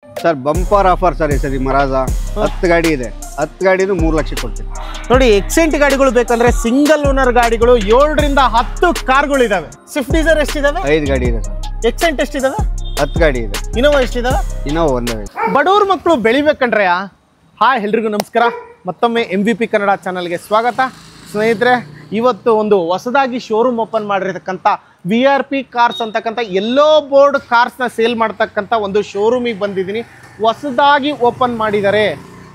Sir bumper offer sir ಈ ಸರಿ ಮರಾಜ 10 ಗಾಡಿ ಇದೆ, 10 ಗಾಡಿನೂ 3 ಲಕ್ಷ ಕೊಡ್ತೀನಿ ನೋಡಿ. ಎಕ್ಸೆಂಟ್ ಗಾಡಿಗಳು ಬೇಕಂದ್ರೆ ಸಿಂಗಲ್ ಓನರ್ ಗಾಡಿಗಳು 7 ರಿಂದ 10 ಕಾರ್ಗಳು ಇದಾವೆ. Swift Dzire ಎಷ್ಟಿದಾವೆ? 5 ಗಾಡಿ ಇದೆ ಸರ್. ಎಕ್ಸೆಂಟ್ ಎಷ್ಟಿದಾವೆ? 10 ಗಾಡಿ ಇದೆ. ಇನೋವಾ ಎಷ್ಟಿದಾವೆ? ಇನೋವಾ ಒಂದೇ. ಬಡವ್ರ ಮಕ್ಕಳು ಬೆಳಿಬೇಕಂದ್ರೆ ಹಾಯ್ ಎಲ್ರಿಗೂ ನಮಸ್ಕಾರ. ಮತ್ತೊಮ್ಮೆ MVP ಕನ್ನಡ ಚಾನಲ್ಗೆ ಸ್ವಾಗತ. ಸ್ನೇಹಿತರೆ, ಇವತ್ತು ಒಂದು ಹೊಸದಾಗಿ ಶೋರೂಮ್ ಓಪನ್ ಮಾಡಿರ್ತಕ್ಕಂಥ VIP ಕಾರ್ಸ್ ಅಂತಕ್ಕಂಥ ಎಲ್ಲೋ ಬೋರ್ಡ್ ಕಾರ್ಸ್ನ ಸೇಲ್ ಮಾಡ್ತಕ್ಕಂಥ ಒಂದು ಶೋರೂಮಿಗೆ ಬಂದಿದ್ದೀನಿ. ಹೊಸದಾಗಿ ಓಪನ್ ಮಾಡಿದ್ದಾರೆ.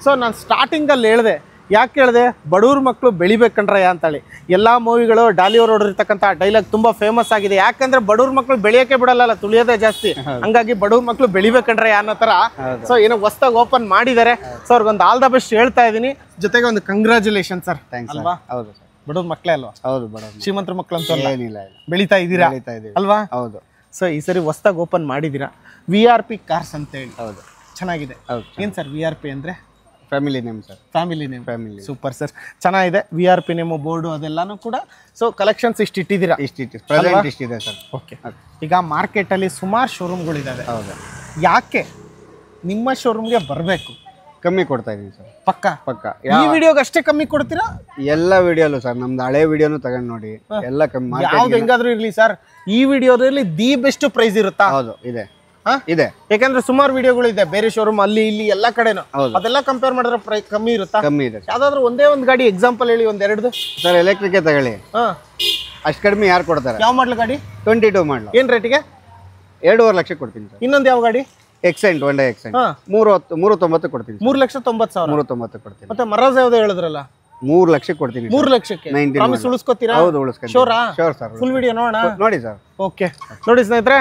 ಸೊ ನಾನು ಸ್ಟಾರ್ಟಿಂಗಲ್ಲಿ ಹೇಳಿದೆ, ಯಾಕೆ ಹೇಳಿದೆ, ಬಡವ್ರ ಮಕ್ಕಳು ಬೆಳಿಬೇಕಂಡ್ರಯ್ಯ ಅಂತೇಳಿ. ಎಲ್ಲ ಮೂವಿಗಳು ಡಾಲಿ ಅವರು ಹೊಡಿರ್ತಕ್ಕಂಥ ಡೈಲಾಗ್ ತುಂಬ ಫೇಮಸ್ ಆಗಿದೆ. ಯಾಕಂದ್ರೆ ಬಡವ್ರ ಮಕ್ಕಳು ಬೆಳೆಯೋಕೆ ಬಿಡಲ್ಲ, ತುಳಿಯೋದೇ ಜಾಸ್ತಿ. ಹಂಗಾಗಿ ಬಡವ್ರ ಮಕ್ಕಳು ಬೆಳಿಬೇಕಂಡ್ರಯ್ಯ ಅನ್ನೋ ಥರ ಸೊ ಏನೋ ಹೊಸದಾಗಿ ಓಪನ್ ಮಾಡಿದ್ದಾರೆ. ಸೊ ಅವ್ರಿಗೊಂದು ಆಲ್ ದ ಬೆಸ್ಟ್ ಹೇಳ್ತಾ ಇದ್ದೀನಿ. ಜೊತೆಗೆ ಒಂದು ಕಂಗ್ರ್ಯಾಚುಲೇಷನ್ ಸರ್. ಅಲ್ವಾ? ಹೌದು ಸರ್. ಬಡವ್ರ ಮಕ್ಕಳೇ ಅಲ್ವಾ? ಹೌದು, ಬಡವ್ರ ಶ್ರೀಮಂತರ ಮಕ್ಕಳು ಅಂತ ಏನಿಲ್ಲ, ಬೆಳಿತಾ ಇದ್ದೀರಾ ಅಲ್ವಾ? ಹೌದು. ಸೊ ಈ ಸರಿ ಹೊಸದಾಗಿ ಓಪನ್ ಮಾಡಿದ್ದೀರಾ VRP ಕಾರ್ಸ್ ಅಂತ ಹೇಳಿ. ಹೌದು, ಚೆನ್ನಾಗಿದೆ. ಏನ್ ಸರ್ VRP ಅಂದ್ರೆ? Family name sir. Family name. Family. Super sir, ಚೆನ್ನಾಗಿದೆ. VRP ನೇಮ್ ಬೋರ್ಡು ಅದೆಲ್ಲಾನು ಕೂಡ. ಸೊ ಕಲೆಕ್ಷನ್ಸ್ ಇಟ್ಟಿದ್ದೀರಾ? ಇಷ್ಟಿದೆ ಸರ್. ಓಕೆ. ಈಗ ಮಾರ್ಕೆಟಲ್ಲಿ ಸುಮಾರು ಶೋರೂಮ್ಗಳಿದ್ದಾವೆ. ಹೌದು. ಯಾಕೆ ನಿಮ್ಮ ಶೋರೂಮ್ಗೆ ಬರಬೇಕು? ಕಮ್ಮಿ ಕೊಡ್ತಾ ಇದೀನಿ ಸರ್. ಪಕ್ಕ. ಈ ವಿಡಿಯೋಗೆ ಅಷ್ಟೇ ಕಮ್ಮಿ ಕೊಡ್ತೀರಾ? ಎಲ್ಲ ವಿಡಿಯೋಲು ಸರ್, ನಮ್ದು ಹಳೆ ವಿಡಿಯೋನು ತಗೊಂಡ್ ನೋಡಿ, ಎಲ್ಲ ಕಮ್ಮಿ. ಯಾವ್ದು ಹೆಂಗಾದ್ರೂ ಇರ್ಲಿ ಸರ್, ಈ ವಿಡಿಯೋದಲ್ಲಿ ದಿ ಬೆಸ್ಟ್ ಪ್ರೈಸ್ ಇರುತ್ತಾ? ಹೌದು, ಇದೆ. ಯಾಕಂದ್ರೆ ಸುಮಾರು ವಿಡಿಯೋಗಳು ಇದೆ ಬೇರೆ ಶೋರೂಮ್ ಅಲ್ಲಿ ಇಲ್ಲಿ ಎಲ್ಲಾ ಕಡೆನೂ. ಅದೆಲ್ಲ ಕಂಪೇರ್ ಮಾಡಿದ್ರೆ ಪ್ರೈಸ್ ಕಮ್ಮಿ ಇರುತ್ತಾ? ಕಮ್ಮಿ ಇದೆ. ಯಾವ್ದಾದ್ರು ಒಂದೇ ಒಂದು ಗಾಡಿ ಎಕ್ಸಾಂಪಲ್ ಹೇಳಿ, ಒಂದೆರಡು. ಸರ್ ಎಲೆಕ್ಟ್ರಿಕ್ ತಗೊಳ್ಳಿ, ಅಷ್ಟು ಕಡಿಮೆ ಯಾರು ಕೊಡ್ತಾರೆ? ಯಾವ ಮಾಡ್ಲು ಗಾಡಿ? 22 ಮಾಡ್ಲು. ಏನ್ ರೇಟಿಗೆ? 2.5 ಲಕ್ಷ ಕೊಡ್ತೀನಿ ಸರ್. ಇನ್ನೊಂದು ಯಾವ ಗಾಡಿ? ಎಕ್ಸೆಂಟ್, ಒನ್ ಡೇ ಎಕ್ಸೆಂಟ್ 390 ಕೊಡ್ತೀನಿ. 3,90,000. 390 ಕೊಡ್ತೀನಿ. ಮತ್ತೆ ಮರಾಜ್ ಯಾವ್ದು ಹೇಳಿದ್ರಲ್ಲ? 3 ಲಕ್ಷ ಕೊಡ್ತೀನಿ. 3 ಲಕ್ಷಕ್ಕೆ ಪ್ರಾಮಿಸ್ ಉಳಿಸ್ಕೊತೀರಾ? ಹೌದು, ಉಳಿಸ್ಕೊಂಡು. Sure sir. ಫುಲ್ ವಿಡಿಯೋ ನೋಡೋಣ. ನೋಡಿ ಸರ್. ಓಕೆ. ನೋಡಿ ಸ್ನೇಹಿತರೆ,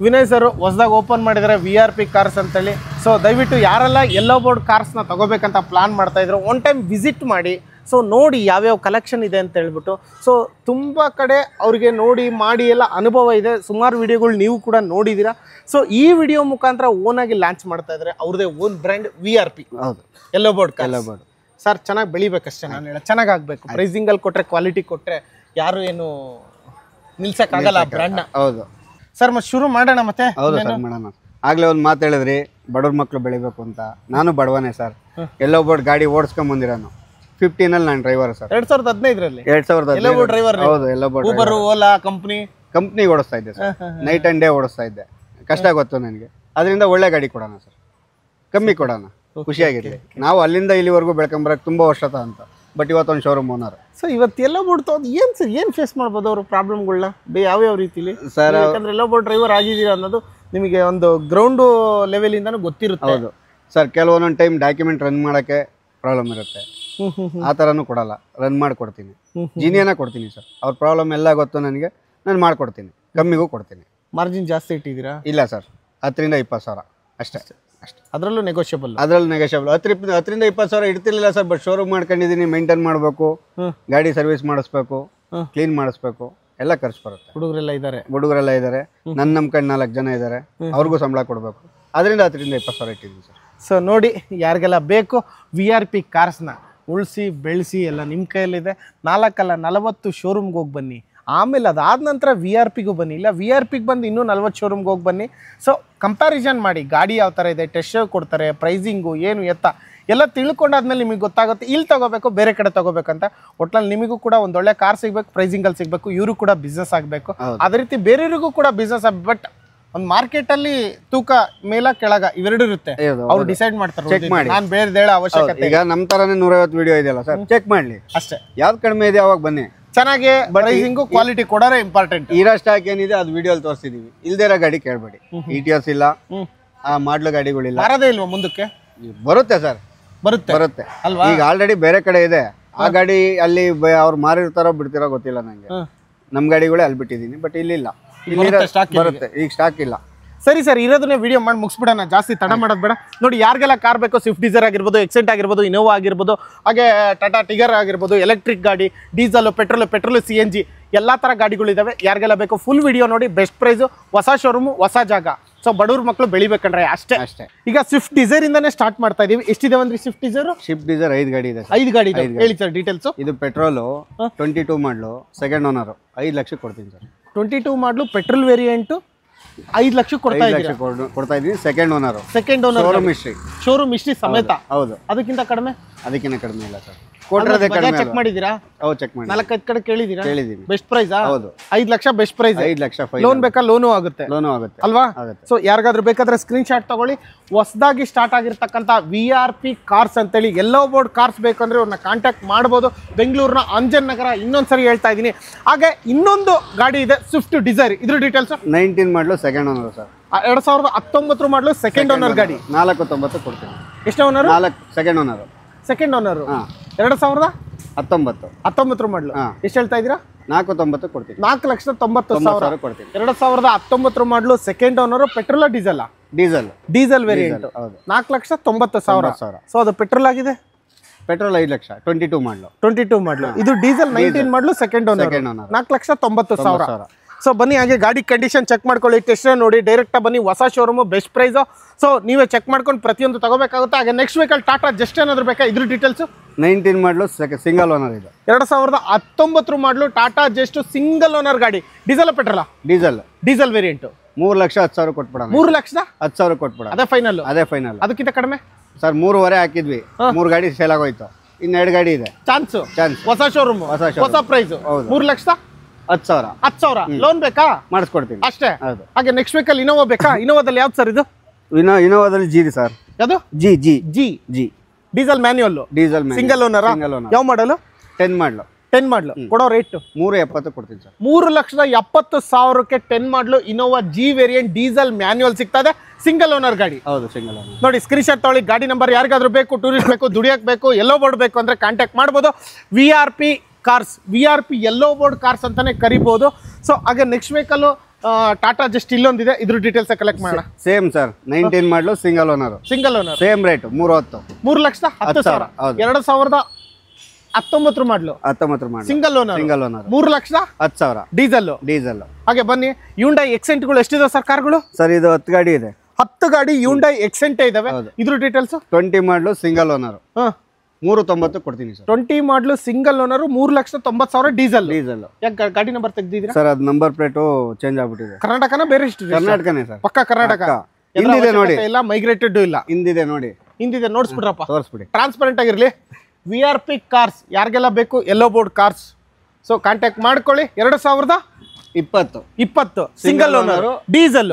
ವಿನಯ್ ಸರ್ ಹೊಸದಾಗಿ ಓಪನ್ ಮಾಡಿದ್ದಾರೆ VRP ಕಾರ್ಸ್ ಅಂತೇಳಿ. ಸೊ ದಯವಿಟ್ಟು ಯಾರೆಲ್ಲ ಎಲ್ಲೋ ಬೋರ್ಡ್ ಕಾರ್ಸ್ನ ತಗೋಬೇಕಂತ ಪ್ಲಾನ್ ಮಾಡ್ತಾ ಇದ್ರು, ಒನ್ ಟೈಮ್ ವಿಸಿಟ್ ಮಾಡಿ. ಸೊ ನೋಡಿ ಯಾವ್ಯಾವ ಕಲೆಕ್ಷನ್ ಇದೆ ಅಂತ ಹೇಳ್ಬಿಟ್ಟು. ಸೊ ತುಂಬ ಕಡೆ ಅವ್ರಿಗೆ ನೋಡಿ ಮಾಡಿ ಎಲ್ಲ ಅನುಭವ ಇದೆ. ಸುಮಾರು ವಿಡಿಯೋಗಳು ನೀವು ಕೂಡ ನೋಡಿದ್ದೀರಾ. ಸೊ ಈ ವಿಡಿಯೋ ಮುಖಾಂತರ ಓನಾಗಿ ಲಾಂಚ್ ಮಾಡ್ತಾ ಇದ್ದಾರೆ ಅವ್ರದೇ ಓನ್ ಬ್ರ್ಯಾಂಡ್ VRP. ಹೌದು, ಎಲ್ಲೋ ಬೋರ್ಡ್. ಸರ್ ಚೆನ್ನಾಗಿ ಬೆಳಿಬೇಕಷ್ಟೇ ನಾನು ಹೇಳ. ಚೆನ್ನಾಗಿ ಆಗಬೇಕು. ಪ್ರೈಸಿಂಗಲ್ಲಿ ಕೊಟ್ಟರೆ, ಕ್ವಾಲಿಟಿ ಕೊಟ್ಟರೆ ಯಾರು ಏನು ನಿಲ್ಸಕ್ಕಾಗಲ್ಲ ಆ ಬ್ರ್ಯಾಂಡ್ನ. ಹೌದು ಸರ್, ಮತ್ತೆ ಶುರು ಮಾಡೋಣ. ಮತ್ತೆ ಹೌದು ಸರ್, ಮಾಡೋಣ. ಆಗ್ಲೇ ಒಂದು ಮಾತು ಹೇಳಿದ್ರಿ, ಬಡವ್ರ ಮಕ್ಕಳು ಬೆಳಿಬೇಕು ಅಂತ. ನಾನು ಬಡವನೇ ಸರ್. ಎಲ್ಲೋ ಬೋರ್ಡ್ ಗಾಡಿ ಓಡಿಸ್ಕೊಂಡ್ ಬಂದಿರೋನು. 15 ನಾನು ಡ್ರೈವರ್ ಸರ್. 2015ರಲ್ಲಿ 2015 ಡ್ರೈವರ್. ಹೌದು, ಎಲ್ಲೋ ಬೋರ್ಡ್ ಊಬರ್, ಓಲಾ ಕಂಪ್ನಿ ಓಡಿಸ್ತಾ ಇದ್ದೆ ಸರ್. ನೈಟ್ ಅಂಡ್ ಡೇ ಓಡಿಸ್ತಾ ಇದ್ದೆ. ಕಷ್ಟ ಗೊತ್ತು ನನಗೆ. ಅದರಿಂದ ಒಳ್ಳೆ ಗಾಡಿ ಕೊಡೋಣ ಸರ್, ಕಮ್ಮಿ ಕೊಡೋಣ, ಖುಷಿಯಾಗಿರ್ಲಿ. ನಾವು ಅಲ್ಲಿಂದ ಇಲ್ಲಿವರೆಗೂ ಬೆಳ್ಕೊಂಬರಕ್ಕೆ ತುಂಬಾ ವರ್ಷ ಅಂತ. ಬಟ್ ಇವತ್ತೊಂದು ಶೋರೂಮ್ ಓನರ್. ಸೊ ಇವತ್ತು ಎಲ್ಲೋ ಬೋರ್ಡ್ ತಗೊಂಡು ಏನ್ ಸರ್, ಏನ್ ಫೇಸ್ ಮಾಡ್ಬೋದು ಅವರು ಪ್ರಾಬ್ಲಮ್ಗಳನ್ನ ಯಾವ್ಯಾವ ರೀತಿಲಿ ಸರ್? ಯಾಕಂದ್ರೆ ಎಲ್ಲೋ ಬೋರ್ಡ್ ಡ್ರೈವರ್ ಆಗಿದ್ದೀರಾ ಅನ್ನೋದು ನಿಮಗೆ ಒಂದು ಗ್ರೌಂಡ್ ಲೆವೆಲ್ ಇಂದಾನು ಗೊತ್ತಿರುತ್ತೆ. ಹೌದು ಸರ್. ಕೆಲವೊಂದೊಂದು ಟೈಮ್ ಡಾಕ್ಯುಮೆಂಟ್ ರನ್ ಮಾಡಕ್ಕೆ ಪ್ರಾಬ್ಲಮ್ ಇರುತ್ತೆ. ಆ ಥರನೂ ಕೊಡಲ್ಲ, ರನ್ ಮಾಡಿಕೊಡ್ತೀನಿ. ಜಿನಿಯನ ಕೊಡ್ತೀನಿ ಸರ್. ಅವ್ರ ಪ್ರಾಬ್ಲಮ್ ಎಲ್ಲ ಗೊತ್ತು ನನಗೆ, ನಾನು ಮಾಡ್ಕೊಡ್ತೀನಿ. ಕಮ್ಮಿಗೂ ಕೊಡ್ತೀನಿ. ಮಾರ್ಜಿನ್ ಜಾಸ್ತಿ ಇಟ್ಟಿದ್ದೀರಾ? ಇಲ್ಲ ಸರ್, 10 ರಿಂದ 20 ಸಾವಿರ ಅಷ್ಟೇ. ಅದರಲ್ಲೂ ನೆಗೋಷಿಯಬಲ್. 10 ರಿಂದ 20 ಸಾವಿರ ಇಡ್ತಿರ್ಲಿಲ್ಲ ಸರ್. ಬಟ್ ಶೋರೂಮ್ ಮಾಡ್ಕೊಂಡಿದ್ದೀನಿ, ಮೇಂಟೈನ್ ಮಾಡಬೇಕು, ಗಾಡಿ ಸರ್ವಿಸ್ ಮಾಡಿಸ್ಬೇಕು, ಕ್ಲೀನ್ ಮಾಡಿಸ್ಬೇಕು, ಎಲ್ಲ ಖರ್ಚು ಬರುತ್ತೆ. ಹುಡುಗರೆಲ್ಲ ಇದ್ದಾರೆ. ನನ್ನ ನಂಬ್ಕೊಂಡು 4 ಜನ ಇದ್ದಾರೆ, ಅವ್ರಿಗೂ ಸಂಬಳ ಕೊಡಬೇಕು. ಅದರಿಂದ 10 ರಿಂದ 20 ಸಾವಿರ ಇಟ್ಟಿದ್ದೀನಿ ಸರ್. ಸೊ ನೋಡಿ, ಯಾರಿಗೆಲ್ಲ ಬೇಕು VRP ಕಾರ್ಸ್ನ ಉಳಿಸಿ ಬೆಳೆಸಿ ಎಲ್ಲ ನಿಮ್ಮ ಕೈಯಲ್ಲಿದೆ. 4 ಅಲ್ಲ 40 ಶೋರೂಮ್ಗೆ ಹೋಗಿ ಬನ್ನಿ. ಆಮೇಲೆ ಅದಾದ ನಂತರ VRPಗೂ ಬನ್ನಿ. ಇಲ್ಲ VRPಗೆ ಬಂದು ಇನ್ನೂ 40 ಶೋರೂಮ್ಗೆ ಹೋಗಿ ಬನ್ನಿ. ಸೊ ಕಂಪ್ಯಾರಿಸನ್ ಮಾಡಿ, ಗಾಡಿ ಯಾವ ಥರ ಇದೆ, ಟೆಸ್ಟ್ ಶೋ ಕೊಡ್ತಾರೆ, ಪ್ರೈಸಿಂಗು ಏನು ಎತ್ತ ಎಲ್ಲ ತಿಳ್ಕೊಂಡಾದ್ಮೇಲೆ ನಿಮಗೆ ಗೊತ್ತಾಗುತ್ತೆ ಇಲ್ಲಿ ತಗೋಬೇಕು ಬೇರೆ ಕಡೆ ತಗೋಬೇಕಂತ. ಒಟ್ನಲ್ಲಿ ನಿಮಗೂ ಕೂಡ ಒಂದೊಳ್ಳೆ ಕಾರ್ ಸಿಗಬೇಕು, ಪ್ರೈಸಿಂಗಲ್ಲಿ ಸಿಗಬೇಕು, ಇವರು ಕೂಡ ಬಿಸ್ನೆಸ್ ಆಗಬೇಕು. ಅದೇ ರೀತಿ ಬೇರೆಯವ್ರಿಗೂ ಕೂಡ ಬಿಸ್ನೆಸ್ ಆಗ. ಬಟ್ ಒಂದು ಮಾರ್ಕೆಟಲ್ಲಿ ತೂಕ ಮೇಲ ಕೆಳಗ ಇವೆರಡು ಇರುತ್ತೆ. ಅವ್ರು ಡಿಸೈಡ್ ಮಾಡ್ತಾರೆ. ಚೆಕ್ ಮಾಡಿ. ನಾನು ಬೇರೆ ಹೇಳೋ ಅವಶ್ಯಕತೆ. ಈಗ ನಮ್ಮ ತರನೇ 150 ವಿಡಿಯೋ ಇದೆಯಲ್ಲ ಸರ್, ಚೆಕ್ ಮಾಡಲಿ ಅಷ್ಟೇ. ಯಾವ್ದು ಕಡಿಮೆ ಇದೆ ಅವಾಗ ಬನ್ನಿ. ಚೆನ್ನಾಗಿ ಪ್ರೈಸಿಂಗು ಕ್ವಾಲಿಟಿ ಕೊಡೋರೆ ಇಂಪಾರ್ಟೆಂಟ್. ಇರೋ ಸ್ಟಾಕ್ ಏನಿದೆ ಅದು ವಿಡಿಯೋಲಿ ತೋರಿಸ್ತಿದೀವಿ. ಇಲ್ದೇ ಗಾಡಿ ಕೇಳಬೇಡಿ. ETS ಇಲ್ಲ, ಆ ಮಾಡ್ಲು ಗಾಡಿಗಳಿಲ್ಲ. ಬರೋದೇ ಇಲ್ವಾ ಮುಂದಕ್ಕೆ? ಬರುತ್ತೆ ಸರ್, ಬರುತ್ತೆ ಅಲ್ವಾ? ಈಗ ಆಲ್ರೆಡಿ ಬೇರೆ ಕಡೆ ಇದೆ. ಆ ಗಾಡಿ ಅಲ್ಲಿ ಅವ್ರು ಮಾರಿರ್ತಾರೋ ಬಿಡ್ತಿರೋ ಗೊತ್ತಿಲ್ಲ ನಂಗೆ. ನಮ್ ಗಾಡಿಗಳೇ ಅಲ್ಲಿ ಬಿಟ್ಟಿದೀನಿ. ಬಟ್ ಇಲ್ಲಿಲ್ಲ, ಬರುತ್ತೆ. ಈಗ ಸ್ಟಾಕ್ ಇಲ್ಲ. ಸರಿ ಸರ್, ಇರೋದನ್ನೇ ವಿಡಿಯೋ ಮಾಡಿ ಮುಗಿಸ್ಬಿಡೋಣ, ಜಾಸ್ತಿ ತಡ ಮಾಡೋದು ಬೇಡ. ನೋಡಿ, ಯಾರಿಗೆಲ್ಲ ಕಾರ್ ಬೇಕು, ಸ್ವಿಫ್ಟ್ ಡಿಸೈರ್ ಆಗಿರ್ಬೋದು, ಎಕ್ಸೆಂಟ್ ಆಗಿರ್ಬೋದು, ಇನೋವಾ ಆಗಿರ್ಬೋದು, ಹಾಗೆ ಟಾಟಾ ಟಿಗರ್ ಆಗಿರ್ಬೋದು, ಎಲೆಕ್ಟ್ರಿಕ್ ಗಾಡಿ, ಡೀಸೆಲ್, ಪೆಟ್ರೋಲ್, CNG ಎಲ್ಲ ಥರ ಗಾಡಿಗಳಿದ್ದಾವೆ. ಯಾರಿಗೆಲ್ಲ ಬೇಕು ಫುಲ್ ವಿಡಿಯೋ ನೋಡಿ. ಬೆಸ್ಟ್ ಪ್ರೈಸು, ಹೊಸ ಶೋರೂಮು, ಹೊಸ ಜಾಗ. ಸೊ ಬಡವ್ರ ಮಕ್ಕಳು ಬೆಳಿಬೇಕಂದ್ರೆ ಅಷ್ಟೇ. ಈಗ ಸ್ವಿಫ್ಟ್ ಡಿಸೈರ್ ಇಂದಾನೆ ಸ್ಟಾರ್ಟ್ ಮಾಡ್ತಾ ಇದೀವಿ. ಎಷ್ಟಿದೆ ಅಂದ್ರೆ ಸ್ವಿಫ್ಟ್ ಡಿಸೈರ್? 5 ಗಾಡಿ ಇದೆ. 5 ಗಾಡಿ ಇದೆ. ಹೇಳಿ ಸರ್ ಡೀಟೇಲ್ಸ್. ಇದು ಪೆಟ್ರೋಲ್ 22 ಮಾಡಲು, ಸೆಕೆಂಡ್ ಓನರ್, 5 ಲಕ್ಷ ಕೊಡ್ತೀನಿ ಸರ್. 22 ಮಾಡಲು ಪೆಟ್ರೋಲ್ ವೇರಿಯಂಟು 5 ಲಕ್ಷ ಕೊಡ್ತಾ 5 ಲಕ್ಷ ಕೊಡ್ತಾ ಇದೀನಿ. Second owner, second owner, showroom history, showroom history ಸಮೇತ. ಹೌದು. ಅದಕ್ಕಿಂತ ಕಡಿಮೆ? ಅದಕ್ಕಿಂತ ಕಡಿಮೆ ಇಲ್ಲ ಸರ್. ಕೊಟ್ಟಿರೋದೇ ಕಡಿಮೆ. ಚೆಕ್ ಮಾಡಿದೀರಾ? ಹೌದು, ಚೆಕ್ ಮಾಡಿ 4-5 ಕಡೆ ಕೇಳಿದೀರಾ? ಕೇಳಿದೀನಿ. Best price? ಹೌದು. 5 lakh best price. 5 lakh loan ಬೇಕಾ? ಲೋನು ಆಗುತ್ತೆ. ಲೋನು ಆಗುತ್ತೆ ಅಲ್ವಾ? ಆಗುತ್ತೆ. ಸೊ ಯಾರಿಗಾದ್ರೂ ಬೇಕಾದ್ರೆ ಸ್ಕ್ರೀನ್ ಶಾಟ್ ತಗೊಳ್ಳಿ. ಹೊಸದಾಗಿ ಸ್ಟಾರ್ಟ್ ಆಗಿರ್ತಕ್ಕಂಥ VRP ಕಾರ್ಸ್ ಅಂತೇಳಿ ಎಲ್ಲೋ ಬೋರ್ಡ್ ಕಾರ್ಸ್ ಬೇಕಂದ್ರೆ ಅವ್ರನ್ನ ಕಾಂಟ್ಯಾಕ್ಟ್ ಮಾಡ್ಬೋದು. ಬೆಂಗಳೂರಿನ ಅಂಜನ್ ನಗರ. ಇನ್ನೊಂದ್ಸರಿ ಹೇಳ್ತಾ ಇದ್ದೀನಿ. ಹಾಗೆ ಇನ್ನೊಂದು ಗಾಡಿ ಇದೆ, ಸ್ವಿಫ್ಟ್ ಡಿಸೈರ್. ಇದ್ರ ಡೀಟೇಲ್ಸ್? 19 ಮಾಡಲು ಸೆಕೆಂಡ್ ಓನರ್ ಸರ್. 2019 ಮಾಡಲು ಸೆಕೆಂಡ್ ಓನರ್ ಗಾಡಿ. 490 ಕೊಡ್ತೀನಿ. ಎಷ್ಟು owner? 4 second owner. Second owner. 2019 ಮಾಡಲು. ಎಷ್ಟು ಹೇಳ್ತಾ ಇದ್ದೀರಾ? 490 ಕೊಡ್ತೀನಿ. 4,90,000 ಕೊಡ್ತೀನಿ. 2019 ಮಾಡಲು second owner. Petrol diesel? Diesel. Diesel variant. 4,90,000. So ಅದು ಪೆಟ್ರೋಲ್ ಆಗಿದೆ? ಪೆಟ್ರೋಲ್ 5 ಲಕ್ಷ. 22 ಮಾಡಲು. 22 ಮಾಡಲು. ಇದು ಡೀಸೆಲ್ 19 ಮಾಡಲು ಸೆಕೆಂಡ್ ಓನರ್. 4,90,000. ಸೊ ಬನ್ನಿ, ಹಾಗೆ ಗಾಡಿ ಕಂಡೀಷನ್ ಚೆಕ್ ಮಾಡ್ಕೊಳ್ಳಿ, ಟೆಸ್ಟ್ ನೋಡಿ, ಡೈರೆಕ್ಟ್ ಬನ್ನಿ. ಹೊಸ ಶೋರೂಮು, ಬೆಸ್ಟ್ ಪ್ರೈಸು. ಸೊ ನೀವೇ ಚೆಕ್ ಮಾಡ್ಕೊಂಡು ಪ್ರತಿಯೊಂದು ತಗೋಬೇಕಾಗುತ್ತೆ. ಹಾಗೆ ನೆಕ್ಸ್ಟ್ ವೆಹಿಕಲ್ ಟಾಟಾ ಜಸ್ಟ್ ಏನಾದ್ರು ಬೇಕಾ? ಇದ್ರ ಡೀಟೇಲ್ಸ್? 19 ಮಾಡಲು ಸಿಂಗಲ್ ಓನರ್ ಇದೆ. 2019 ಮಾಡಲು ಟಾಟಾ ಜಸ್ಟ್ ಸಿಂಗಲ್ ಓನರ್ ಗಾಡಿ. Diesel petrol? Diesel. Diesel variant. 3,10,000 ಕೊಟ್ಬಿಡೋಣ. 3,10,000 ಕೊಟ್ಬಿಡ. ಅದೇ ಫೈನಲ್? ಅದೇ ಫೈನಲ್. ಅದಕ್ಕಿಂತ ಕಡಿಮೆ ಸರ್ 3.5 ಹಾಕಿದ್ವಿ. 3 ಗಾಡಿ ಸೇಲ್ ಆಗೋಯ್ತು. ಇನ್ನು 2 ಗಾಡಿ ಇದೆ. ಚಾನ್ಸ್. ಹೊಸ ಶೋರೂಮ್, ಹೊಸ ಪ್ರೈಸ್. 3,10,000. ಲೋನ್ ಬೇಕಾ? ಮಾಡಿಸ್ಕೊಡ್ತೀನಿ ಅಷ್ಟೇ. ಹಾಗೆ ನೆಕ್ಸ್ಟ್ ವೆಹಿಕಲ್ ಇನೋವಾ ಬೇಕಾ? ಇನೋವಾದಲ್ಲಿ ಯಾವ್ದು ಸರ್ ಇದು? ಇನೋವಾದಲ್ಲಿ ಜಿ ಸರ್. ಯಾವುದು? G G G G diesel manual. Diesel single owner. ಯಾವ ಮಾಡಲು? 10 ಮಾಡಲು. 10 ಮಾಡಲು. ಕೊಡೋ ರೇಟ್ 370 ಕೊಡ್ತೀನಿ ಸರ್. 3,70,000ಕ್ಕೆ 10 ಮಾಡಲು Innova G variant diesel manual ಸಿಗ್ತದೆ. ಸಿಂಗಲ್ ಓನರ್ ಗಾಡಿ. ಹೌದು, ಸಿಂಗಲ್ ಓನರ್. ನೋಡಿ, ಸ್ಕ್ರೀನ್ ಶಾಟ್ ತಗೊಳ್ಳಿ. ಗಾಡಿ ನಂಬರ್ ಯಾರಿಗಾದ್ರೂ ಬೇಕು, ಟೂರಿಸ್ಟ್ ಬೇಕು, ದುಡಿಯಕ್ ಬೇಕು, ಎಲ್ಲೋ ಬೋರ್ಡ್ ಬೇಕು ಅಂದ್ರೆ ಕಾಂಟ್ಯಾಕ್ಟ್ ಮಾಡ್ಬೋದು. VRP ಕಾರ್ಸ್, VRP ಎಲ್ಲೋ ಬೋರ್ಡ್ ಕಾರ್ಸ್ ಅಂತಾನೆ ಕರಿಬಹುದು. ಸೊ ಹಾಗೆ ನೆಕ್ಸ್ಟ್ ವೆಹಿಕಲ್ ಟಾಟಾ ಜಸ್ಟ್ ಇಲ್ಲೊಂದಿದೆ. ಇದ್ರ ಡೀಟೇಲ್ಸ್ ಕಲೆಕ್ಟ್ ಮಾಡೋಣ. ಸೇಮ್ ಸರ್, 19 ಮಾಡಲು single owner. Single owner. Same rate 310. 3,10,000. 2019 ಮಾಡಲು. 19 ಮಾಡಲು. Single owner. 3,10,000. ಡೀಸೆಲ್. ಡೀಸೆಲ್. ಹಾಗೆ ಬನ್ನಿ, ಹ್ಯುಂಡೈ ಎಕ್ಸೆಂಟ್ಗಳು ಎಷ್ಟಿದೆ ಸರ್ ಕಾರ್ಗಳು? ಸರ್ ಇದು 10 ಗಾಡಿ ಇದೆ. 10 ಗಾಡಿ ಹ್ಯುಂಡೈ ಎಕ್ಸೆಂಟ್ ಇದಾವೆ. ಇದ್ರ ಡೀಟೇಲ್ಸ್? 20 ಮಾಡಲು ಸಿಂಗಲ್ ಓನರ್. 390 ಕೊಡ್ತೀನಿ ಸರ್. 20 ಮಾಡಲು ಸಿಂಗಲ್ ಓನರ್. 3,90,000 ಡೀಸೆಲ್. ಡೀಸೆಲ್. ಯಾಕೆ ಗಾಡಿ ನಂಬರ್ ತೆಗ್ದಿದ್ದೀರಾ ಸರ್? ಅದು ನಂಬರ್ ಪ್ಲೇಟು ಚೇಂಜ್ ಆಗ್ಬಿಟ್ಟಿದೆ. ಕರ್ನಾಟಕನ ಬೇರೆ? ಇಷ್ಟು ಕರ್ನಾಟಕನೇ ಸರ್. ಪಕ್ಕ ಕರ್ನಾಟಕ. ಹಿಂದಿದೆ ನೋಡಿ. ಇಲ್ಲ ಮೈಗ್ರೇಟೆಡ್ ಇಲ್ಲ. ಹಿಂದಿದೆ ನೋಡಿ. ಹಿಂದಿದೆ, ನೋಡ್ಸ್ಬಿಡ್ರಪ್ಪ. ತೋರಿಸ್ಬಿಡಿ. ಟ್ರಾನ್ಸ್ಪರೆಂಟ್ ಆಗಿರ್ಲಿ. VRP ಕಾರ್ಸ್ ಯಾರಿಗೆಲ್ಲ ಬೇಕು, ಎಲ್ಲೋ ಬೋರ್ಡ್ ಕಾರ್ಸ್. ಸೊ ಕಾಂಟ್ಯಾಕ್ಟ್ ಮಾಡ್ಕೊಳ್ಳಿ. 2020 ಸಿಂಗಲ್ ಓನರ್. ಡೀಸೆಲ್.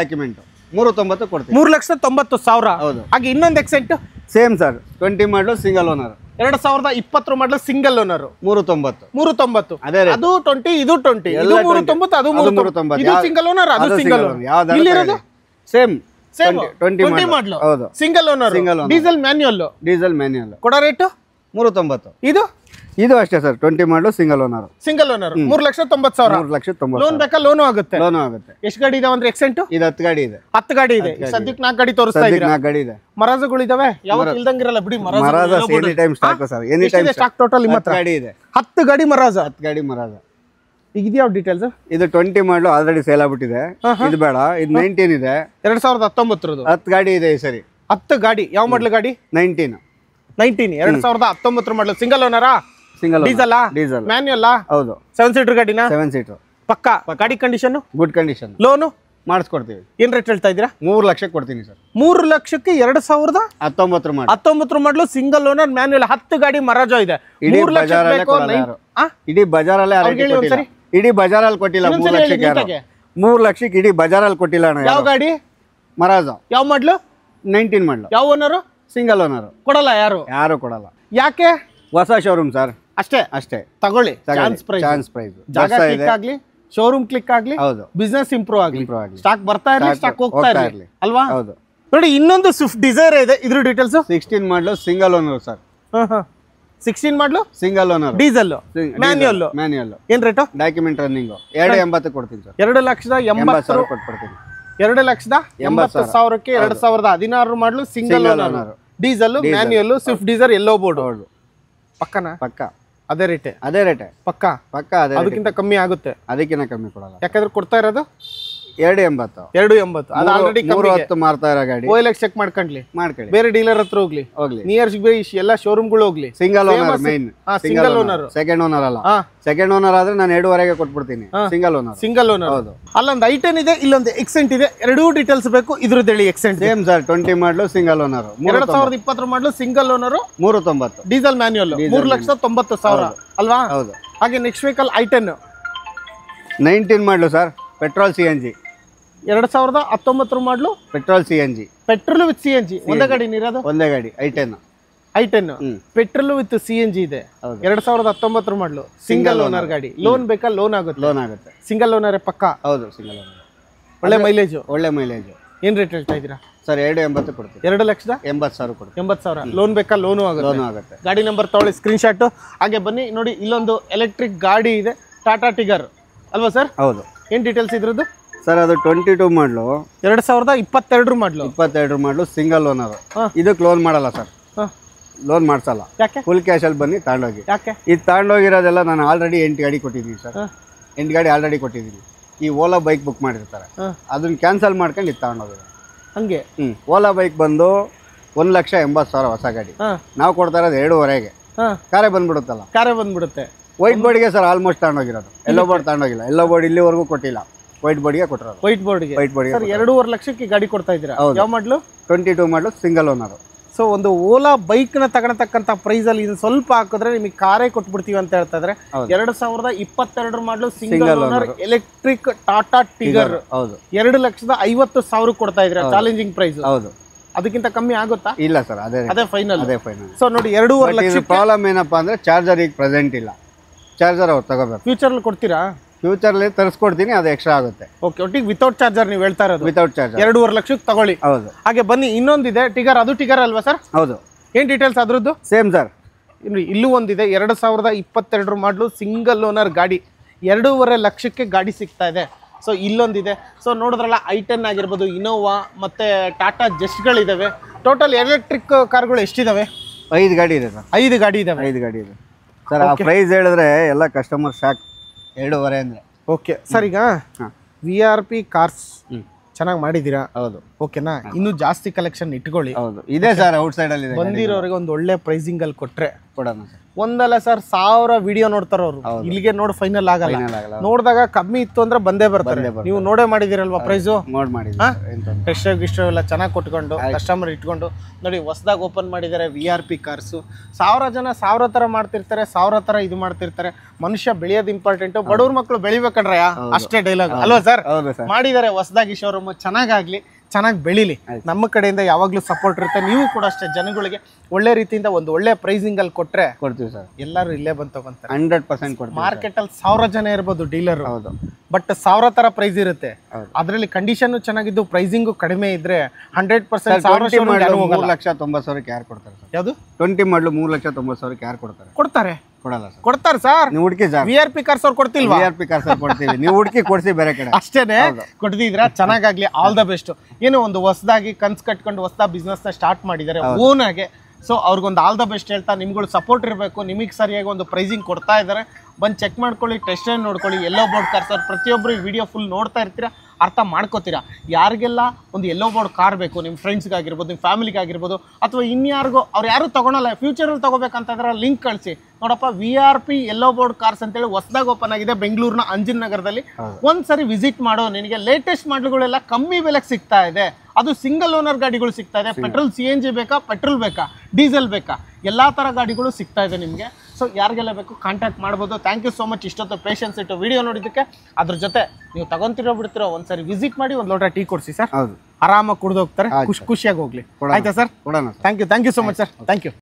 ಡಾಕ್ಯುಮೆಂಟ್ 390 ಕೊಡ್ತೀನಿ. 3,90,000. ಹಾಗೆ ಇನ್ನೊಂದು ಎಕ್ಸೆಂಟ್ ಸೇಮ್ ಸರ್. 20 ಮಾಡಲು ಸಿಂಗಲ್ ಓನರ್. 2020 ಮಾಡಲು ಸಿಂಗಲ್ ಓನರ್. 390. ಅದು 20, ಇದು 20. ಇದು 390, ಅದು 390. ಇದು ಸಿಂಗಲ್ ಓನರ್, ಅದು ಸಿಂಗಲ್ ಓನರ್. ಇಲ್ಲಿರೋದು ಸೇಮ್. 20 ಮಾಡಲು. ಹೌದು, single owner. Diesel manual. Diesel manual. ಕೊಡೋ ರೇಟ್ 390. ಇದು ಅಷ್ಟೇ ಸರ್. 20 ಮಾಡಲು ಸಿಂಗಲ್ ಓನರ್. 3,90,000. 3,90,000. ಲೋನ್ ಬೇಕಾ? ಲೋನು ಆಗುತ್ತೆ. ಎಷ್ಟು ಗಾಡಿ ಇದಾವೆ ಅಂದ್ರೆ ಎಕ್ಸೆಂಟ್? ಇದು 10 ಗಾಡಿ ಇದೆ. 10 ಗಾಡಿ ಇದೆ. ಸದ್ಯಕ್ಕೆ 4 ಗಾಡಿ ತೋರಿಸ್ತಾ ಇದ್ದೀರಾ. 4 ಗಾಡಿ ಇದೆ. ಮರಾಜಗಳು ಇದಾವೆ. ಯಾವತ್ತು ಇಲ್ದಂಗಿರಲ್ಲ ಬಿಡಿ. ಮರಾಜ any time stock sir. Any time stock. Total 10 ಗಾಡಿ ಇದೆ. 10 ಗಾಡಿ ಮರಾಜ. 10 ಗಾಡಿ ಮರಾಜ. ಈಗ ಇದು ಯಾವ ಡೀಟೇಲ್ಸ್? ಇದು 20 ಮಾಡಲು ಆಲ್ರೆಡಿ ಸೇಲ್ ಆಗ್ಬಿಟ್ಟಿದೆ. ಇದು ಬೇಡ. ಇದು 19 ಇದೆ. 2019. 10 ಗಾಡಿ ಇದೆ ಈ ಸರಿ. 10 ಗಾಡಿ. ಯಾವ ಮಾಡಲು ಗಾಡಿ? 19. 2019 ಮಾಡಲು. ಸಿಂಗಲ್ ಓನರಾ? ಸಿಂಗಲ್. ಡೀಸೆಲ್. ಡೀಸೆಲ್. ಮ್ಯಾನ್ಯುಯಲ್. ಹೌದು. 7 ಸೀಟರ್ ಗಾಡಿನಾ? 7 ಸೀಟರ್. ಪಕ್ಕ. ಗಾಡಿ ಕಂಡೀಷನ್ ಗುಡ್ ಕಂಡೀಷನ್. ಲೋನು ಮಾಡಿಸ್ಕೊಡ್ತೀವಿ. ಏನ್ ರೇಟ್ ಹೇಳ್ತಾ ಇದ್ದೀರಾ? 3 ಲಕ್ಷ ಕೊಡ್ತೀನಿ ಸರ್. 3 ಲಕ್ಷಕ್ಕೆ 2019 ಮಾಡಲು ಸಿಂಗಲ್ ಓನರ್ ಮ್ಯಾನ್ಯುಯಲ್. 10 ಗಾಡಿ ಮರಾಜೋ ಇದೆ. 3 ಲಕ್ಷ ಬೇಕು. ಇಡೀ ಬಜಾರಲ್ಲೇ ಇಡೀ ಬಜಾರಲ್ಲಿ ಕೊಟ್ಟಿಲ್ಲ. 3 ಲಕ್ಷಕ್ಕೆ 3 ಲಕ್ಷಕ್ಕೆ ಇಡೀ ಬಜಾರಲ್ಲಿ ಕೊಟ್ಟಿಲ್ಲ ಅಣ್ಣ. ಯಾವ ಗಾಡಿ? ಮರಾಜ. ಯಾವ ಮಾಡ್ಲು? 19 ಮಾಡಲು. ಯಾವ ಓನರು? Single owner. ಕೊಡಲ್ಲ ಯಾರು ಕೊಡಲ್ಲ. ಯಾಕೆ? ಹೊಸ ಶೋರೂಮ್ ಸರ್. ಅಷ್ಟೇ ತಗೊಳ್ಳಿ. Chance price. ಜಾಗ ಕ್ಲಿಕ್ ಆಗ್ಲಿ, ಶೋರೂಮ್ ಕ್ಲಿಕ್ ಆಗ್ಲಿ, ಬಿಸ್ನೆಸ್ ಇಂಪ್ರೂವ್ ಆಗ್ಲಿ. ಸ್ಟಾಕ್ ಬರ್ತಾ ಇರಲಿ, ಸ್ಟಾಕ್ ಹೋಗ್ತಾ ಇರಲಿ ಅಲ್ವಾ? ಹೌದು. ನೋಡಿ, ಇನ್ನೊಂದು ಸ್ವಿಫ್ಟ್ ಡಿಸೈರ್ ಇದೆ. ಇದ್ರ details? 16 model single owner sir. 16 model single owner. Diesel. Manual. ಏನ್ ರೇಟ್? Document running. 280 ಕೊಡ್ತೀನಿ ಸರ್. 2,80,000 ಕೊಟ್ಬಿಡ್ತೀನಿ. 2,80,000ಕ್ಕೆ 2016 model single owner. Diesel manual Swift Dzire yellow board. ಪಕ್ಕನಾ? ಪಕ್ಕ. ಅದೇ ರೇಟೆ. ಪಕ್ಕ. ಅದಕ್ಕಿಂತ ಕಮ್ಮಿ ಆಗುತ್ತೆ. ಅದಕ್ಕಿಂತ ಕಮ್ಮಿ ಕೊಡಲ್ಲ. ಯಾಕಂದ್ರೆ ಕೊಡ್ತಾ ಇರೋದು 280. 280. ಅದು ಆಲ್ರೆಡಿ 310 ಮಾರ್ತಾ ಇರೋ ಗಾಡಿ. OLX ಚೆಕ್ ಮಾಡ್ಕೊಳ್ಳಿ, ಬೇರೆ ಡೀಲರ್ ಹತ್ರ ಹೋಗ್ಲಿ, ನಿಯರ್ ಎಲ್ಲ ಶೋರೂಮ್ಗಳು ಹೋಗ್ಲಿ. Single owner main, single owner, second owner ಅಲ್ಲ. ಸೆಕೆಂಡ್ ಓನರ್ ಆದ್ರೆ ನಾನು 2.5ಗೆ ಕೊಟ್ಬಿಡ್ತೀನಿ. Single owner. Single owner. ಹೌದು. ಅಲ್ಲೊಂದು ಐಟನ್ ಇದೆ, ಇಲ್ಲೊಂದು ಎಕ್ಸೆಂಟ್ ಇದೆ. ಎರಡೂ ಡೀಟೇಲ್ಸ್ ಬೇಕು. ಇದ್ರದ್ದು ಹೇಳಿ. ಎಕ್ಸೆಂಟ್ ಸೇಮ್ ಸರ್, 20 ಮಾಡಲು ಸಿಂಗಲ್ ಓನರ್, 2020 ಮಾಡಲು ಸಿಂಗಲ್ ಓನರ್, 390 ಡೀಸೆಲ್ ಮ್ಯಾನ್ಯುಯಲ್, 3,90,000 ಅಲ್ವಾ? ಹೌದು. ಹಾಗೆ ನೆಕ್ಸ್ಟ್ ವೆಹಿಕಲ್ ಐಟನ್ 19 ಮಾಡಲು ಸರ್, ಪೆಟ್ರೋಲ್ CNG. 2019 ಮಾಡಲು petrol CNG, petrol with CNG. ಒಂದೇ ಗಾಡಿ ಇರೋದು? ಒಂದೇ ಗಾಡಿ i10. ಪೆಟ್ರೋಲ್ ವಿತ್ CNG ಇದೆ. 2019 ಮಾಡಲು ಸಿಂಗಲ್ ಓನರ್ ಗಾಡಿ. ಲೋನ್ ಬೇಕಾ? ಲೋನ್ ಆಗುತ್ತೆ. ಸಿಂಗಲ್ ಓನರ್ ಪಕ್ಕ? ಹೌದು, ಸಿಂಗಲ್ ಓನರ್. ಒಳ್ಳೆ ಮೈಲೇಜ್. ಏನ್ ರೇಟ್ ಹೇಳ್ತಾ ಇದ್ದೀರಾ ಸರ್? 280 ಕೊಡ್ತೀವಿ. 2,80,000 ಕೊಡ್ತೀವಿ. 80,000. ಲೋನ್ ಬೇಕಾ? ಲೋನು ಆಗುತ್ತೆ. ಗಾಡಿ ನಂಬರ್ ತಗೊಳ್ಳಿ, ಸ್ಕ್ರೀನ್ ಶಾಟ್. ಹಾಗೆ ಬನ್ನಿ ನೋಡಿ, ಇಲ್ಲೊಂದು ಎಲೆಕ್ಟ್ರಿಕ್ ಗಾಡಿ ಇದೆ, ಟಾಟಾ ಟಿಗರ್ ಅಲ್ವಾ ಸರ್? ಹೌದು. ಏನ್ ಡೀಟೇಲ್ಸ್ ಇದ್ರದ್ದು ಸರ್? ಅದು 22 ಮಾಡಲು, 2022 ಮಾಡಲು, 22 ಮಾಡಲು, ಸಿಂಗಲ್ ಓನರ್. ಇದಕ್ಕೆ ಲೋನ್ ಮಾಡಲ್ಲ ಸರ್, ಲೋನ್ ಮಾಡ್ಸಲ್ಲ. ಯಾಕೆ? ಫುಲ್ ಕ್ಯಾಶ್ ಅಲ್ಲಿ ಬನ್ನಿ ತಗೊಂಡೋಗಿ. ಯಾಕೆ? ಇದು ತಗೊಂಡೋಗಿರೋದೆಲ್ಲ ನಾನು ಆಲ್ರೆಡಿ 8 ಗಾಡಿ ಕೊಟ್ಟಿದ್ದೀನಿ ಸರ್. 8 ಗಾಡಿ ಆಲ್ರೆಡಿ ಕೊಟ್ಟಿದ್ದೀನಿ. ಈ ಓಲಾ ಬೈಕ್ ಬುಕ್ ಮಾಡಿರ್ತಾರೆ, ಅದನ್ನ ಕ್ಯಾನ್ಸಲ್ ಮಾಡ್ಕೊಂಡು ಇದು ತಗೊಂಡೋಗಿರೋ ಹಂಗೆ. ಓಲಾ ಬೈಕ್ ಬಂದು 1,80,000 ಹೊಸ ಗಾಡಿ. ನಾವು ಕೊಡ್ತಾ ಇರೋದು 2.5ಗೆ. ಕಾರೇ ಬಂದ್ಬಿಡುತ್ತೆ. ವೈಟ್ ಬೋರ್ಡ್ಗೆ ಸರ್ ಆಲ್ಮೋಸ್ಟ್ ತಗೊಂಡೋಗಿರೋದು. ಎಲ್ಲೋ ಬೋರ್ಡ್ ತಗೊಂಡೋಗಿಲ್ಲ. ಎಲ್ಲೋ ಬೋರ್ಡ್ ಇಲ್ಲಿವರೆಗೂ ಕೊಟ್ಟಿಲ್ಲ. ವೈಟ್ ಬೋರ್ಡ್ಗೆ ಕೊಟ್ಟಿರೋದು. ವೈಟ್ ಬೋರ್ಡ್ಗೆ ಸರ್ 2.5 ಲಕ್ಷಕ್ಕೆ ಗಾಡಿ ಕೊಡ್ತಾ ಇದ್ದೀರಾ? ಯಾವ ಮಾಡಲು? 22 ಮಾಡಲು, ಸಿಂಗಲ್ ಓನರ್. ಸೊ ಒಂದು ಓಲಾ ಬೈಕ್ ನ ತಗೊಳತಕ್ಕಂತ ಪ್ರೈಸ್ ಅಲ್ಲಿ ಇದು ಸ್ವಲ್ಪ ಹಾಕಿದ್ರೆ ನಿಮಗೆ ಕಾರೇ ಕೊಟ್ಬಿಡ್ತೀವಿ ಅಂತ ಹೇಳ್ತಾ ಇದ್ರೆ. 2022 ಮಾಡಲು, single owner, electric Tata Tigor. 2,50,000 ಕೊಡ್ತಾ ಇದ್ರೆ. Challenging price. ಹೌದು. ಅದಕ್ಕಿಂತ ಕಮ್ಮಿ ಆಗುತ್ತಾ? ಇಲ್ಲ ಸರ್, ಅದೇ ಫೈನಲ್. ಸೊ ನೋಡಿ, 2.5 ಲಕ್ಷ. ಪ್ರಾಬ್ಲಮ್ ಏನಪ್ಪಾ ಅಂದ್ರೆ ಚಾರ್ಜರ್ ಈಗ ಪ್ರೆಸೆಂಟ್ ಇಲ್ಲ. ಚಾರ್ಜರ್ ಅವ್ರು ತಗೋಬೇಕು. ಫ್ಯೂಚರ್ ಕೊಡ್ತೀರಾ? ಫ್ಯೂಚರ್ ತರಿಸ್ಕೊಡ್ತೀನಿ, ಅದು ಎಕ್ಸ್ಟ್ರಾ ಆಗುತ್ತೆ. ಓಕೆ. ಒಟ್ಟಿಗೆ ವಿತೌಟ್ ಚಾರ್ಜರ್ ನೀವು ಹೇಳ್ತಾ ಇರೋದು? Without charger. 2.5 ಲಕ್ಷಕ್ಕೆ ತಗೊಳ್ಳಿ. ಹೌದು. ಹಾಗೆ ಬನ್ನಿ, ಇನ್ನೊಂದಿದೆ ಟಿಗರ್. ಅದು ಟಿಗರ್ ಅಲ್ವಾ ಸರ್? ಹೌದು. ಏನ್ ಡೀಟೇಲ್ಸ್ ಅದ್ರದ್ದು? Same sir. ಇಲ್ಲೂ ಒಂದಿದೆ, 2022 ಮಾಡಲು, ಸಿಂಗಲ್ ಓನರ್ ಗಾಡಿ. 2.5 ಲಕ್ಷಕ್ಕೆ ಗಾಡಿ ಸಿಗ್ತಾ ಇದೆ. ಸೊ ಇಲ್ಲೊಂದಿದೆ. ಸೊ ನೋಡಿದ್ರಲ್ಲ, i10 ಆಗಿರ್ಬೋದು, ಇನೋವಾ ಮತ್ತೆ ಟಾಟಾ ಜೆಸ್ಟ್ಗಳಿದಾವೆ. ಟೋಟಲ್ ಎಲೆಕ್ಟ್ರಿಕ್ ಕಾರ್ಗಳು ಎಷ್ಟಿದಾವೆ? 5 ಗಾಡಿ ಇದೆ ಸರ್. 5 ಗಾಡಿ ಇದಾವೆ. 5 ಗಾಡಿ ಇದೆ ಸರ್. ಆ ಪ್ರೈಸ್ ಹೇಳಿದ್ರೆ ಎಲ್ಲ ಕಸ್ಟಮರ್ ಶಾಕ್. 2.5 ಅಂದ್ರೆ. Okay sir. ಈಗ VRP ಕಾರ್ಸ್ ಚೆನ್ನಾಗಿ ಮಾಡಿದ್ದೀರಾ? ಹೌದು. ಓಕೆನಾ? ಇನ್ನು ಜಾಸ್ತಿ ಕಲೆಕ್ಷನ್ ಇಟ್ಕೊಳ್ಳಿ. ಹೌದು, ಇದೆ ಸರ್. ಔಟ್ ಸೈಡ್ ಅಲ್ಲಿ ಬಂದಿರೋರಿಗೆ ಒಂದು ಒಳ್ಳೆ ಪ್ರೈಸಿಂಗ್ ಅಲ್ಲಿ ಕೊಟ್ರೆ ಕೊಡೋಣ ಸರ್. ಒಂದಲ್ಲ ಸರ್, 1000 ವಿಡಿಯೋ ನೋಡ್ತಾರ ಅವರು. ಇಲ್ಲಿಗೆ ನೋಡಿ ಫೈನಲ್ ಆಗಲ್ಲ. ನೋಡಿದಾಗ ಕಮ್ಮಿ ಇತ್ತು ಅಂದ್ರೆ ಬಂದೇ ಬರ್ತಾರೆ. ನೀವು ನೋಡೇ ಮಾಡಿದಿರಲ್ವಾ ಪ್ರೈಸು? ಟೆಸ್ಟ್ ಗಿಸ್ಟ್ ಎಲ್ಲ ಚೆನ್ನಾಗಿ ಕೊಟ್ಕೊಂಡು ಕಸ್ಟಮರ್ ಇಟ್ಕೊಂಡು ನೋಡಿ, ಹೊಸದಾಗಿ ಓಪನ್ ಮಾಡಿದ್ದಾರೆ VRP ಕಾರ್ಸು. 1000 ಜನ 1000 ತರ ಮಾಡ್ತಿರ್ತಾರೆ, 1000 ತರ ಇದು ಮಾಡ್ತಿರ್ತಾರೆ. ಮನುಷ್ಯ ಬೆಳೆಯೋದು ಇಂಪಾರ್ಟೆಂಟ್. ಬಡವ್ರ ಮಕ್ಕಳು ಬೆಳಿಬೇಕಂಡ್ರೆ ಅಷ್ಟೇ ಡೈಲಾಗ್ ಅಲ್ವಾ ಸರ್? ಮಾಡಿದ್ದಾರೆ ಹೊಸದಾಗಿ ಶೋರೂಮ್. ಚೆನ್ನಾಗಾಗ್ಲಿ, ಚೆನ್ನಾಗಿ ಬೆಳೀಲಿ. ನಮ್ಮ ಕಡೆಯಿಂದ ಯಾವಾಗಲೂ ಸಪೋರ್ಟ್ ಇರುತ್ತೆ. ನೀವು ಕೂಡ ಅಷ್ಟೇ ಜನಗಳಿಗೆ ಒಳ್ಳೆ ರೀತಿಯಿಂದ ಒಂದು ಒಳ್ಳೆ ಪ್ರೈಸಿಂಗ್ ಅಲ್ಲಿ ಕೊಟ್ರೆ ಕೊಡ್ತೀವಿ ಸರ್. ಎಲ್ಲರೂ ಇಲ್ಲೇ ಬಂದು ತಗೊಂತಾರೆ. 100% ಕೊಡ್ತೀವಿ. ಮಾರ್ಕೆಟ್ ಅಲ್ಲಿ 1000 ಜನ ಇರ್ಬೋದು ಡೀಲರ್. ಹೌದು. ಬಟ್ 1000 ತರ ಪ್ರೈಸ್ ಇರುತ್ತೆ. ಅದರಲ್ಲಿ ಕಂಡೀಷನ್ ಚೆನ್ನಾಗಿದ್ದು ಪ್ರೈಸಿಂಗ್ ಕಡಿಮೆ ಇದ್ರೆ 100% 3,90,000 ಯಾರು ಕೊಡ್ತಾರೆ ಸರ್? ಯಾವುದು? 20 ಮಾಡಲು 3,90,000 ಯಾರು ಕೊಡ್ತಾರೆ? ಕೊಡಲ್ಲ ಸರ್. ಕೊಡ್ತಾರೆ ಸರ್. ನೀವು ಹುಡುಕಿ ಸರ್. VRP ಕಾರ್ಸ್ ಅವ್ರು ಕೊಡ್ತಿಲ್ವಾ? VRP ಕಾರ್ಸ್ ಕೊಡ್ತೀವಿ. ನೀವು ಹುಡುಕಿ ಕೊಡ್ಸಿ ಬೇರೆ ಕಡೆ. ಅಷ್ಟೇನೆ ಕೊಡ್ತಿದ್ರ. ಚೆನ್ನಾಗಾಗ್ಲಿ, ಆಲ್ ದ ಬೆಸ್ಟ್. ಏನೋ ಒಂದು ಹೊಸದಾಗಿ ಕನ್ಸ್ ಕಟ್ಕೊಂಡು ಹೊಸದಾ ಬಿಸ್ನೆಸ್ ನ ಸ್ಟಾರ್ಟ್ ಮಾಡಿದ್ದಾರೆ ಓನ್ ಆಗಿ. ಸೊ ಅವ್ರಿಗೊಂದು ಆಲ್ ದ ಬೆಸ್ಟ್ ಹೇಳ್ತಾ, ನಿಮ್ಗಳು ಸಪೋರ್ಟ್ ಇರಬೇಕು. ನಿಮಗೆ ಸರಿಯಾಗಿ ಒಂದು ಪ್ರೈಸಿಂಗ್ ಕೊಡ್ತಾ ಇದ್ದಾರೆ. ಬಂದು ಚೆಕ್ ಮಾಡ್ಕೊಳ್ಳಿ, ಟೆಸ್ಟ್ ಡ್ರೈವ್ ನೋಡ್ಕೊಳ್ಳಿ. ಎಲ್ಲೋ ಬೋರ್ಡ್ ಕಾರ್ ಸರ್, ಪ್ರತಿಯೊಬ್ಬರು ಈ ವಿಡಿಯೋ ಫುಲ್ ನೋಡ್ತಾ ಇರ್ತೀರಾ, ಅರ್ಥ ಮಾಡ್ಕೋತೀರಾ. ಯಾರಿಗೆಲ್ಲ ಒಂದು ಎಲ್ಲೋ ಬೋರ್ಡ್ ಕಾರ್ ಬೇಕು, ನಿಮ್ಮ ಫ್ರೆಂಡ್ಸ್ಗಾಗಿರ್ಬೋದು, ನಿಮ್ಮ ಫ್ಯಾಮಿಲಿಗಾಗಿರ್ಬೋದು, ಅಥವಾ ಇನ್ಯಾರಿಗೋ ಅವ್ರು ಯಾರು ತೊಗೊಳಲ್ಲ, ಫ್ಯೂಚರಲ್ಲಿ ತೊಗೋಬೇಕಂತಂದ್ರೆ ಲಿಂಕ್ ಕಳಿಸಿ. ನೋಡಪ್ಪ, VRP ಎಲ್ಲೋ ಬೋರ್ಡ್ ಕಾರ್ಸ್ ಅಂತೇಳಿ ಹೊಸದಾಗಿ ಓಪನ್ ಆಗಿದೆ ಬೆಂಗಳೂರಿನ ಅಂಜನ್ ನಗರದಲ್ಲಿ. ಒಂದ್ಸರಿ ವಿಸಿಟ್ ಮಾಡೋ. ನಿನಗೆ ಲೇಟೆಸ್ಟ್ ಮಾಡಲ್ಗಳೆಲ್ಲ ಕಮ್ಮಿ ಬೆಲೆಗೆ ಸಿಗ್ತಾ ಇದೆ. ಅದು ಸಿಂಗಲ್ ಓನರ್ ಗಾಡಿಗಳು ಸಿಗ್ತಾ ಇದೆ. ಪೆಟ್ರೋಲ್ CNG ಬೇಕಾ, ಪೆಟ್ರೋಲ್ ಬೇಕಾ, ಡೀಸೆಲ್ ಬೇಕಾ, ಎಲ್ಲ ಥರ ಗಾಡಿಗಳು ಸಿಗ್ತಾ ಇದೆ ನಿಮಗೆ. ಸೊ ಯಾರಿಗೆಲ್ಲ ಬೇಕು ಕಾಂಟ್ಯಾಕ್ಟ್ ಮಾಡ್ಬೋದು. ಥ್ಯಾಂಕ್ ಯು ಸೋ ಮಚ್ ಇಷ್ಟೊತ್ತು ಪೇಷನ್ಸ್ ಇಟ್ಟು ವಿಡಿಯೋ ನೋಡಿದ್ದಕ್ಕೆ. ಅದ್ರ ಜೊತೆ ನೀವು ತಗೊಂತಿರೋ ಬಿಡ್ತಿರೋ ಒಂದ್ಸರಿ ವಿಸಿಟ್ ಮಾಡಿ, ಒಂದು ಲೋಟ ಟೀ ಕೊಡಿಸಿ ಸರ್. ಆರಾಮಾಗಿ ಕುಡ್ದು ಹೋಗ್ತಾರೆ, ಖುಷಿಯಾಗಿ ಹೋಗ್ಲಿ. ಆಯ್ತಾ sir? Thank you so much sir. Thank you.